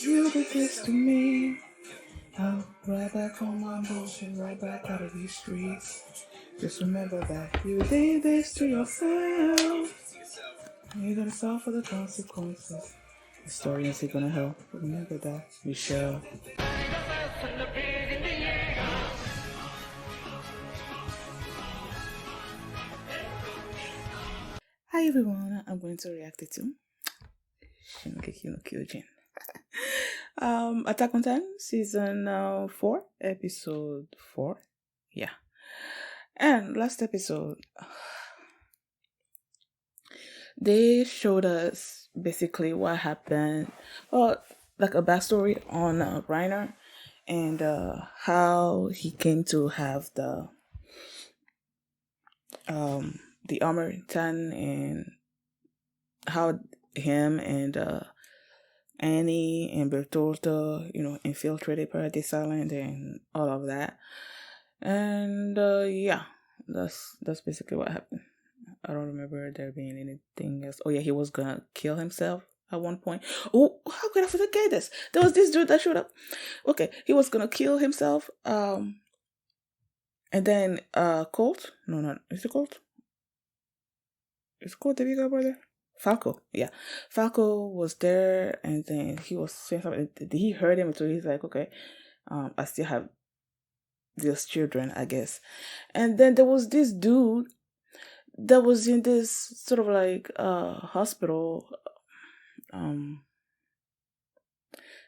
You did this to me. I'm right back on my bullshit, right back out of these streets. Just remember that you did this to yourself. You're gonna suffer the consequences. The story is gonna help. Remember that, Michelle. Hi everyone, I'm going to react to Shingeki no Kyojin. Attack on Titan season 4, episode 4. Yeah. And last episode, they showed us basically what happened, well, like a backstory on Reiner and how he came to have the armor Titan, and how him and Annie and Bertolta, infiltrated Paradise Island and all of that. And yeah, that's basically what happened. I don't remember there being anything else. Oh yeah, he was gonna kill himself at one point. Oh, how could I forget this? There was this dude that showed up. Okay, he was gonna kill himself. And then Colt. No, not is it Colt? Is Colt the bigger brother? Falco, yeah. Falco was there, and then he was saying something. He heard him, so he's like, okay, I still have these children, I guess. And then there was this dude that was in this sort of like hospital, um,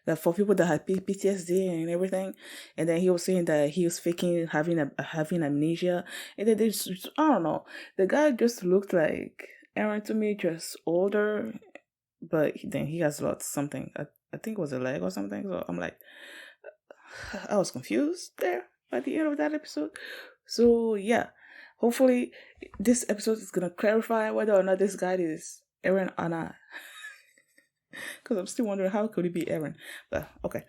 that for people that had PTSD and everything. And then he was saying that he was faking having amnesia, and then I don't know. The guy just looked like Aaron to me, just older, but then he has lost something. I think it was a leg or something. So I'm like, I was confused there by the end of that episode. So yeah, hopefully this episode is gonna clarify whether or not this guy is Eren or not. Because I'm still wondering how could it be Eren. But okay.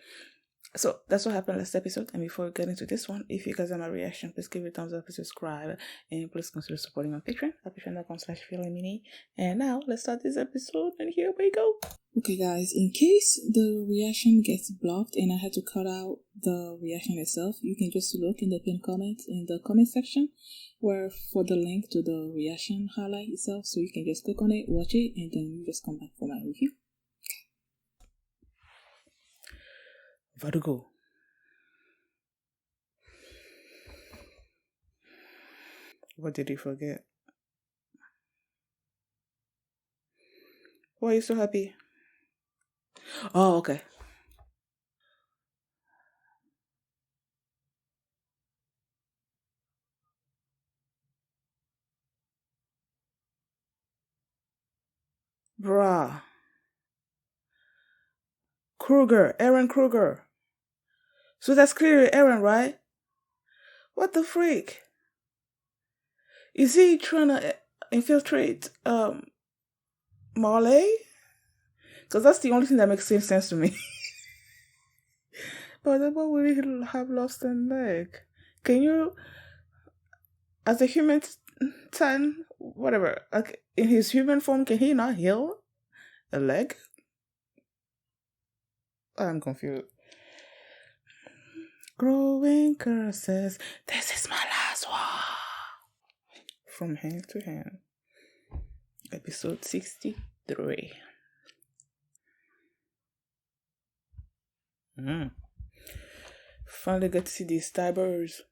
So that's what happened last episode. And before we get into this one, if you guys have my reaction, please give it a thumbs up, please subscribe, and please consider supporting my Patreon at patreon.com/feelingmini. And now let's start this episode, and here we go. Okay guys, in case the reaction gets blocked and I had to cut out the reaction itself, you can just look in the pinned comment in the comment section where for the link to the reaction highlight itself, so you can just click on it, watch it, and then you just come back for my review. Vertigo. What did you forget? Why are you so happy? Oh, okay. Bruh. Kruger. Aaron Kruger. So that's clearly Aaron, right? What the freak? Is he trying to infiltrate Marley? Because that's the only thing that makes sense to me. But then why would he have lost a leg? Can you, as a human Titan, whatever, like in his human form, can he not heal a leg? I'm confused. Growing curses. This is my last one. From hand to hand. Episode 63. Finally get to see these Tybers.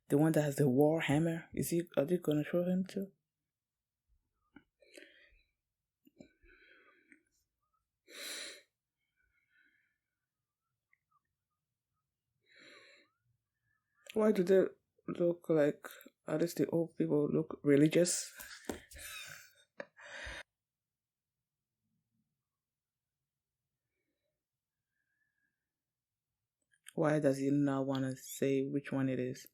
The one that has the war hammer. Are they gonna show him too? Why do they look like, at least the old people look religious? Why does he not want to say which one it is?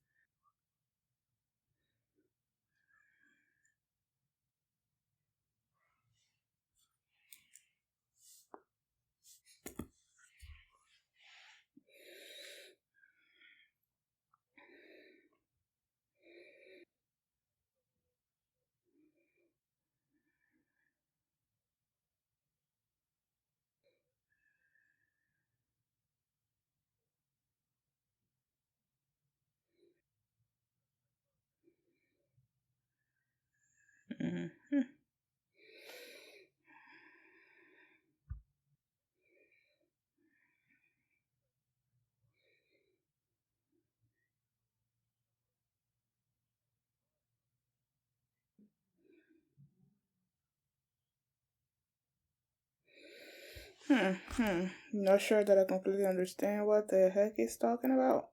Not sure that I completely understand what the heck he's talking about.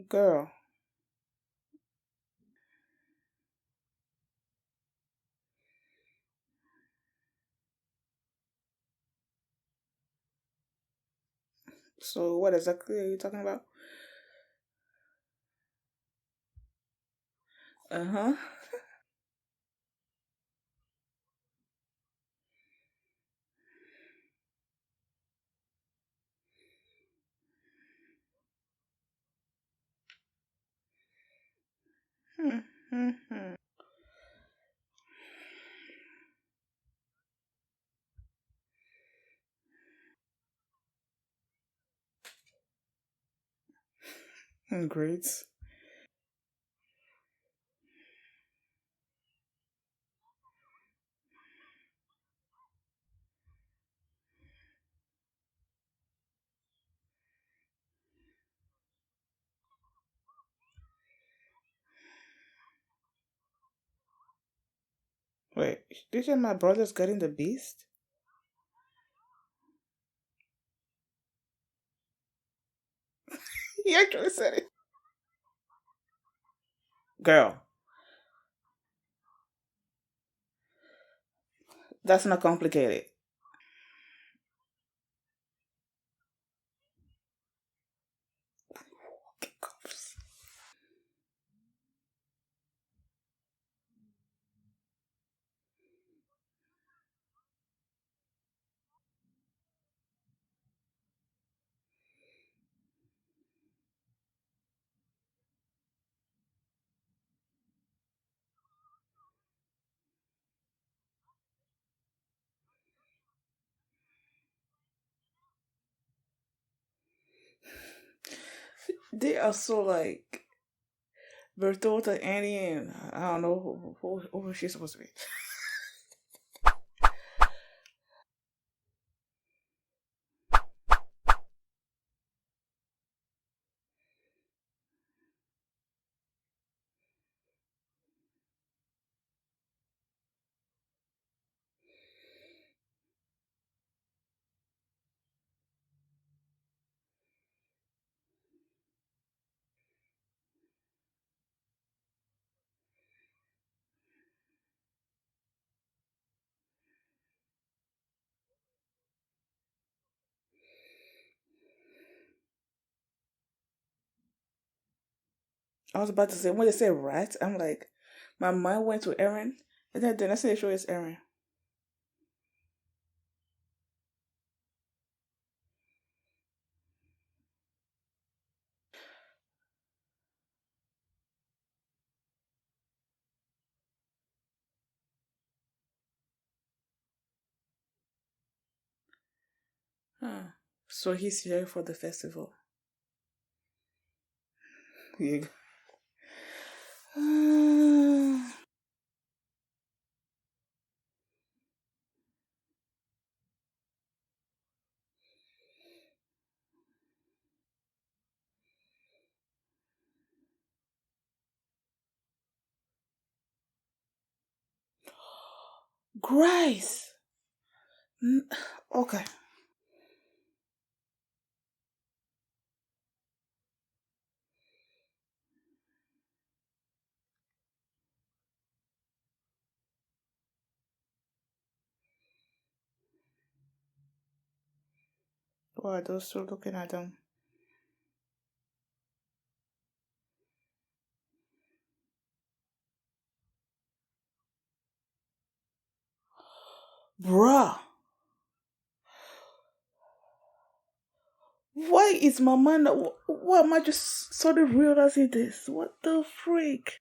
Girl. So what exactly are you talking about? Uh-huh. Hmm. Hmm. Great. Wait, did you say my brother's getting the beast? He actually said it. Girl, that's not complicated. They are so like Bertolta, Annie, and I don't know who she's supposed to be. I was about to say when they say rat, I'm like, my mind went to Aaron, and then the next thing they show is Aaron. Huh. So he's here for the festival. Yeah. Grace. Okay. Why are those two looking at them? Bruh. Why is my mind? Why am I just suddenly realizing this? What the freak?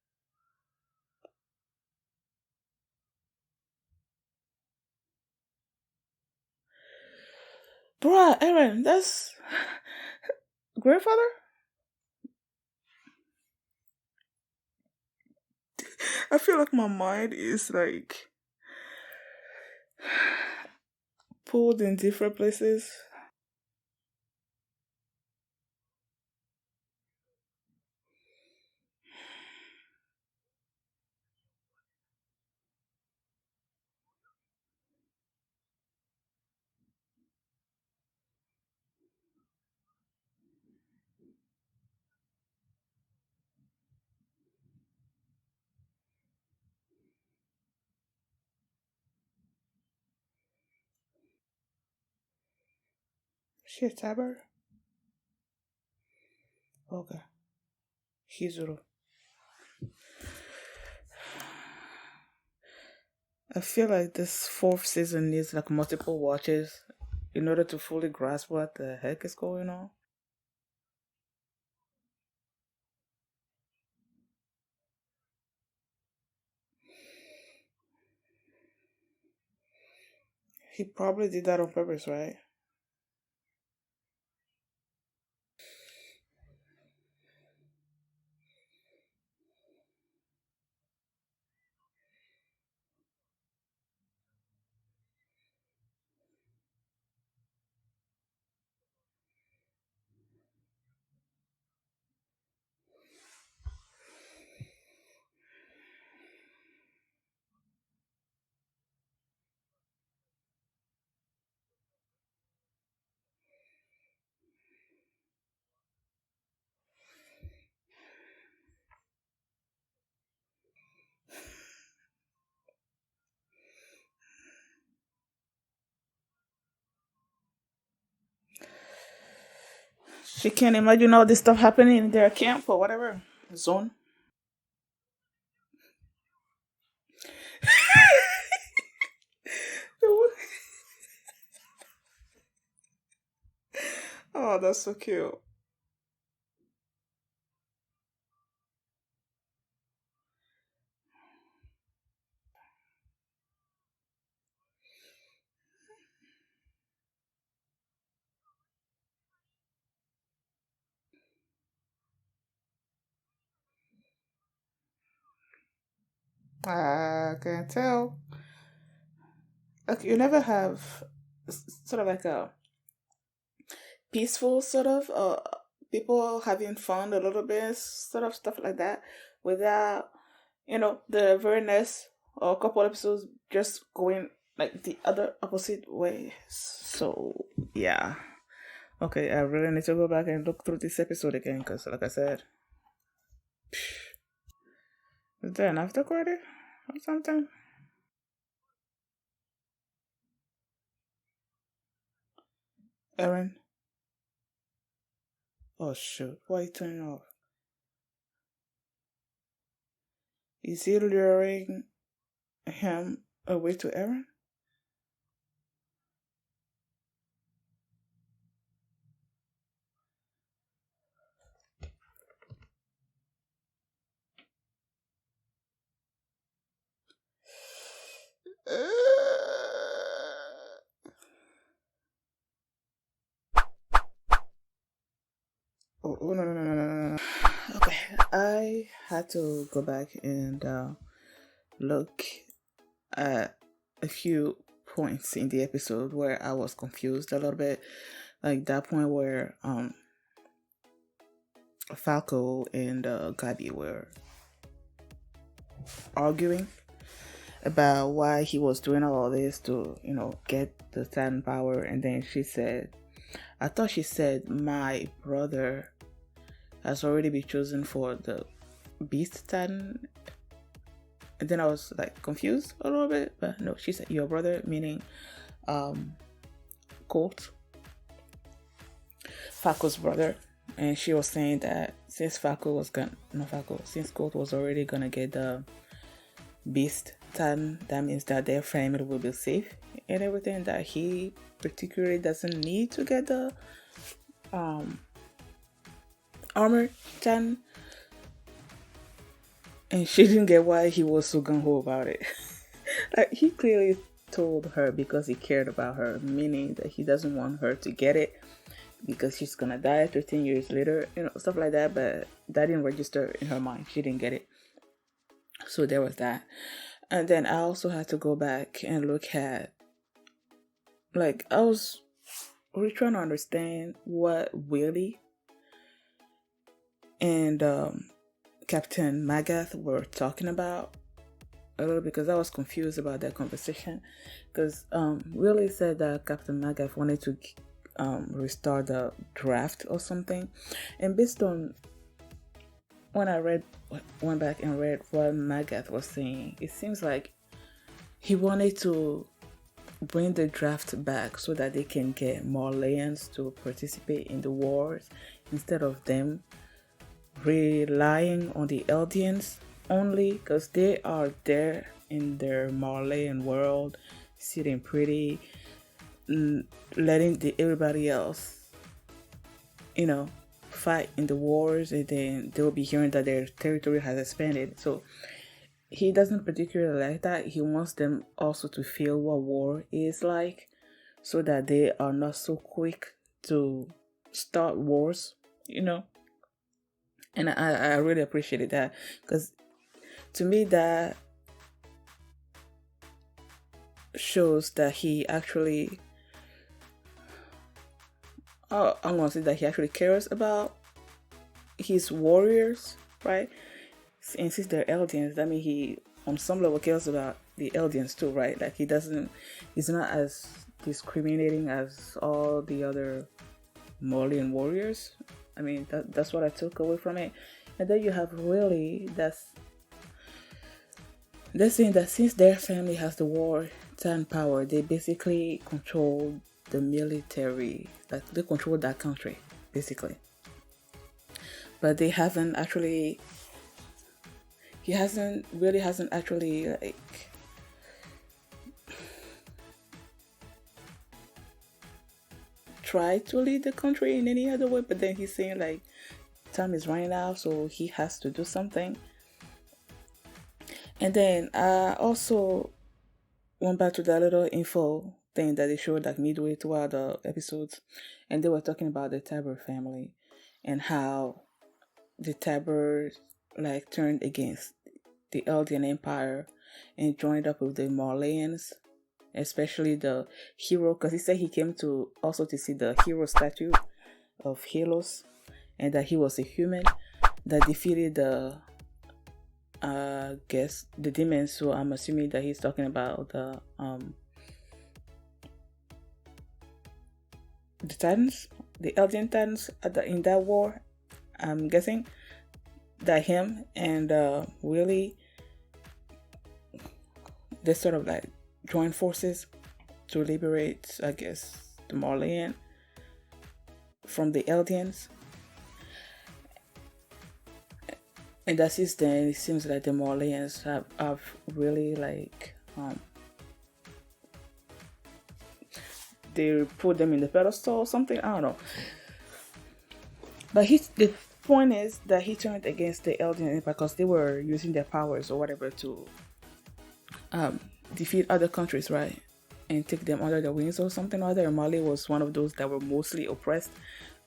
Bruh, Aaron, that's grandfather? I feel like my mind is like pulled in different places. She a tabber? Okay. Hizuru. I feel like this fourth season needs like multiple watches in order to fully grasp what the heck is going on. He probably did that on purpose, right? She can't imagine all this stuff happening in their camp or whatever zone. Oh, that's so cute. I can tell. Like you never have sort of like a peaceful sort of people having fun a little bit, sort of stuff like that, without the very next or couple episodes just going like the other opposite way. So yeah. Okay, I really need to go back and look through this episode again because, like I said, is there an after credit or something? Aaron? Oh shoot, why are you turning off? Is he luring him away to Aaron? Oh, no, no, no, no, no, no, no. Okay, I had to go back and look at a few points in the episode where I was confused a little bit. Like that point where Falco and Gabi were arguing about why he was doing all this to, get the Titan power. And then I thought she said, my brother has already been chosen for the Beast Titan. And then I was like confused a little bit, but no, she said your brother, meaning Colt, Falco's brother. And she was saying that since since Colt was already gonna get the Beast Titan, that means that their family will be safe and everything. That he particularly doesn't need to get the armor Titan. And she didn't get why he was so gung ho about it. Like he clearly told her because he cared about her, meaning that he doesn't want her to get it because she's gonna die 13 years later, stuff like that. But that didn't register in her mind. She didn't get it. So there was that. And then I also had to go back and look at, like, I was really trying to understand what Willie and Captain Magath were talking about a little, because I was confused about that conversation. Because Willie said that Captain Magath wanted to restart the draft or something, and based on when I went back and read what Magath was saying, it seems like he wanted to bring the draft back so that they can get more lands to participate in the wars instead of them relying on the Eldians only, because they are there in their Marleyan world, sitting pretty, letting everybody else, fight in the wars, and then they'll be hearing that their territory has expanded. So he doesn't particularly like that. He wants them also to feel what war is like, so that they are not so quick to start wars, And I really appreciated that, because to me that shows that he actually, I'm gonna say that he actually cares about his warriors, right? And since they're Eldians, that means he on some level cares about the Eldians too, right? Like he's not as discriminating as all the other Marleyan warriors. I mean, that's what I took away from it. And then you have really they're saying that since their family has the wartime power, they basically control the military, like they control that country, basically. But he hasn't actually like tried to lead the country in any other way, but then he's saying like time is running out, so he has to do something. And then I also went back to that little info thing that they showed like midway throughout the episodes, and they were talking about the Tiber family and how the Tiber like turned against the Eldian Empire and joined up with the Marleyans, especially the hero, because he said he came to see the hero statue of Helos, and that he was a human that defeated the the demons. So I'm assuming that he's talking about the Titans, the Eldian Titans in that war. I'm guessing that him and really they sort of like join forces to liberate, I guess, the Marleyan from the Eldians. And that since then, it seems like the Marleyans have really like they put them in the pedestal or something. I don't know. But the point is that he turned against the Eldian because they were using their powers or whatever to defeat other countries, right? And take them under their wings or something or other. Mali was one of those that were mostly oppressed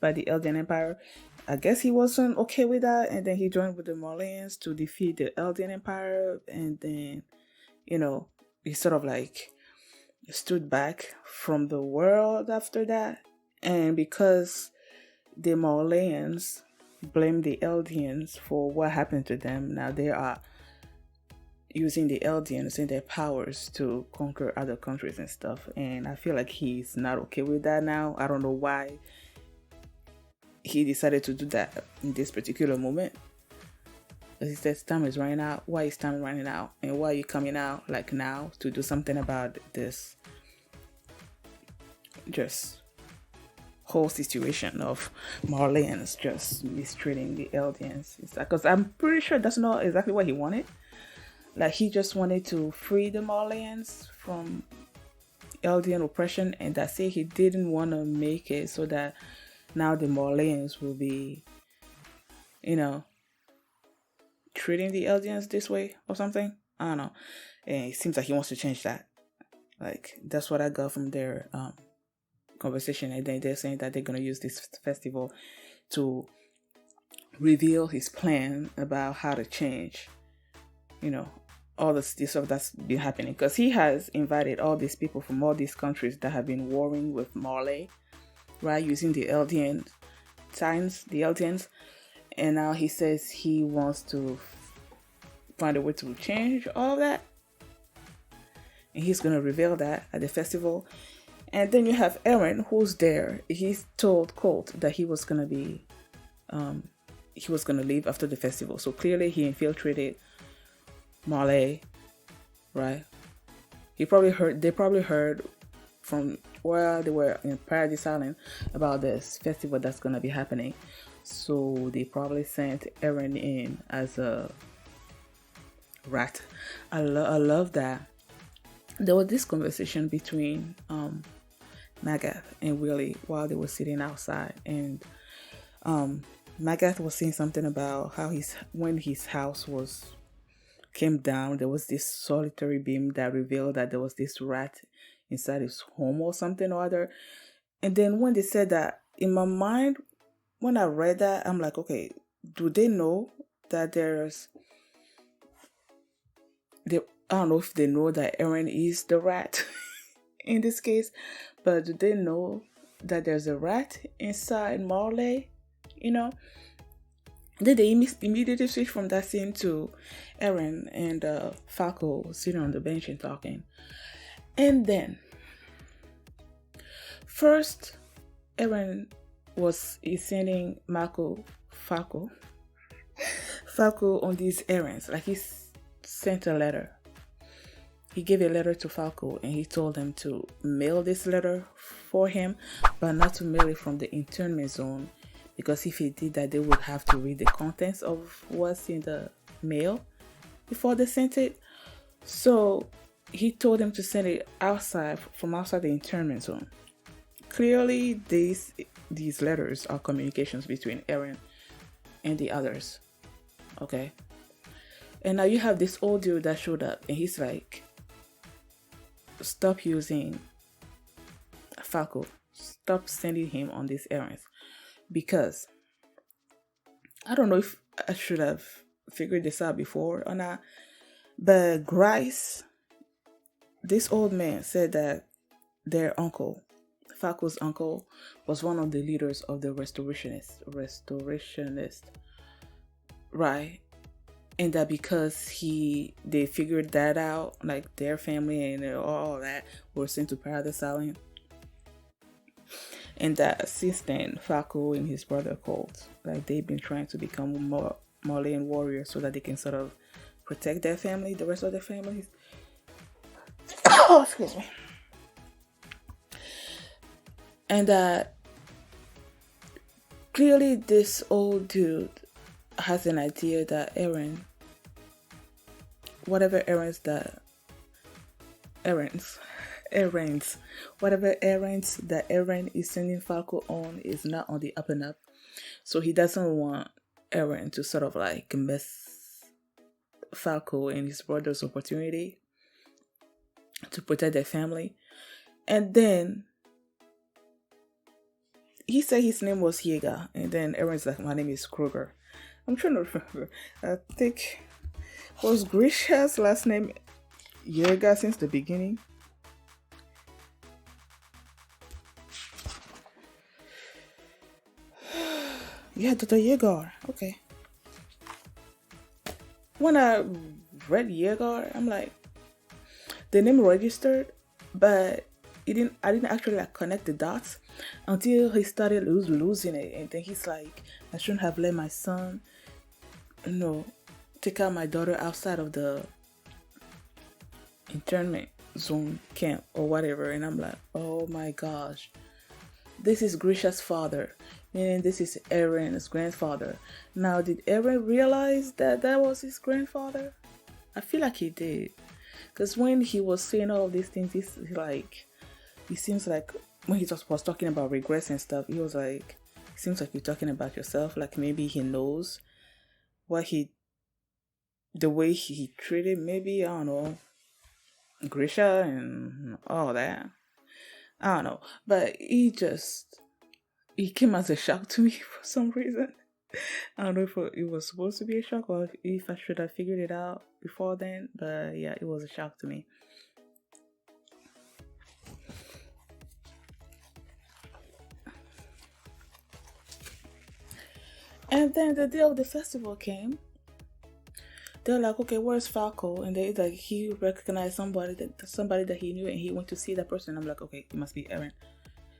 by the Eldian Empire. I guess he wasn't okay with that, and then he joined with the Marleyans to defeat the Eldian Empire, and then, he sort of like stood back from the world after that. And because the Marleyans blame the Eldians for what happened to them, now they are using the Eldians and their powers to conquer other countries and stuff. And I feel like he's not okay with that now. I don't know why he decided to do that in this particular moment. He says time is running out. Why is time running out? And why are you coming out like now to do something about this just whole situation of Marleyans just mistreating the Eldians? Because I'm pretty sure that's not exactly what he wanted. Like he just wanted to free the Marleyans from Eldian oppression, and that's it. He didn't want to make it so that now the Marleyans will be, treating the Eldians this way or something. I don't know. And it seems like he wants to change that. Like, that's what I got from their conversation. And then they're saying that they're going to use this festival to reveal his plan about how to change, all this stuff that's been happening. Because he has invited all these people from all these countries that have been warring with Marley, right, using the Eldians, and now he says he wants to find a way to change all of that, and he's going to reveal that at the festival. And then you have Eren, who's there. He told Colt that he was going to be he was going to leave after the festival, so clearly he infiltrated Marley, right? They probably heard from while they were in Paradise Island about this festival that's gonna be happening. So they probably sent Aaron in as a rat. I love that. There was this conversation between Magath and Willie while they were sitting outside, and Magath was saying something about how when his house was came down, there was this solitary beam that revealed that there was this rat inside his home or something or other. And then when they said that, in my mind, when I read that, I'm like, okay, do they know that I don't know if they know that Aaron is the rat in this case, but do they know that there's a rat inside Marley? You know? Then they immediately switch from that scene to Aaron and Falco sitting on the bench and talking. And then, first, Aaron is sending Falco on these errands. Like, he sent a letter. He gave a letter to Falco and he told him to mail this letter for him, but not to mail it from the internment zone, because if he did that, they would have to read the contents of what's in the mail before they sent it. So he told him to send it from outside the internment zone. Clearly, these letters are communications between Aaron and the others. Okay? And now you have this old dude that showed up and he's like, stop using Falco. Stop sending him on these errands. Because I don't know if I should have figured this out before or not, but Grice, this old man, said that their uncle, Falco's uncle, was one of the leaders of the restorationists, right? And that because they figured that out, like their family and all that were sent to Paradise Island. And that since then, Falco and his brother Colt, like they've been trying to become more Marleyan warriors so that they can sort of protect their family, the rest of their families. Oh, excuse me. And that clearly this old dude has an idea that whatever errands that Aaron is sending Falco on is not on the up and up. So he doesn't want Aaron to sort of like miss Falco and his brother's opportunity to protect their family. And then he said his name was Yeager, and then Aaron's like, my name is Kruger. I'm trying to remember. I think, was Grisha's last name Yeager since the beginning? Yeah, Dr. Yeager. Okay. When I read Yeager, I'm like, the name registered, but I didn't actually like connect the dots until he started losing it, and then he's like, I shouldn't have let my son, take out my daughter outside of the internment zone camp or whatever. And I'm like, oh my gosh, this is Grisha's father, and this is Aaron's grandfather. Now, did Aaron realize that was his grandfather? I feel like he did, because when he was saying all of these things, he seems like when he was talking about regrets and stuff, he was like, it seems like you're talking about yourself. Like maybe he knows the way he treated, maybe, I don't know, Grisha and all that. I don't know. But he came as a shock to me for some reason. I don't know if it was supposed to be a shock or if I should have figured it out before then. But yeah, it was a shock to me. And then the day of the festival came. They're like, okay, where's Falco? And he recognized somebody that he knew, and he went to see that person. I'm like, okay, it must be Aaron,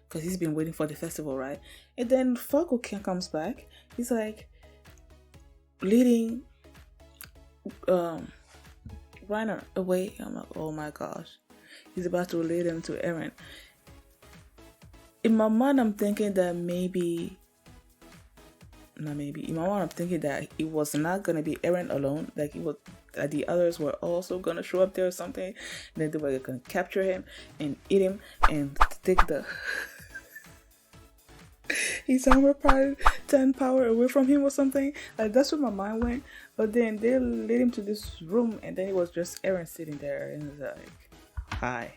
because he's been waiting for the festival, right? And then Falco comes back. He's like leading Reiner away. I'm like, oh my gosh, he's about to lead him to Aaron. in my mind, I'm thinking that maybe, not maybe, in my mind, I'm thinking that it was not gonna be Eren alone. Like it was, that the others were also gonna show up there or something. And then they were gonna capture him and eat him and take the his armor power 10 power away from him or something. Like that's where my mind went. But then they led him to this room, and then it was just Eren sitting there, and it was like, hi.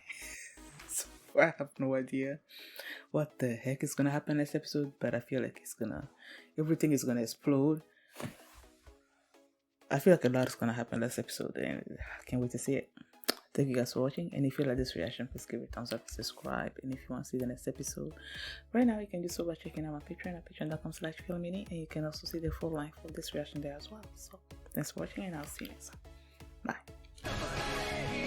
So I have no idea what the heck is gonna happen next episode, but I feel like everything is gonna explode. I feel like a lot is gonna happen next episode, and I can't wait to see it. Thank you guys for watching, and if you like this reaction, please give it a thumbs up, subscribe, and if you want to see the next episode right now, you can do so by checking out my Patreon at patreon.com/filmmini, and you can also see the full length of this reaction there as well. So thanks for watching, and I'll see you next time. Bye.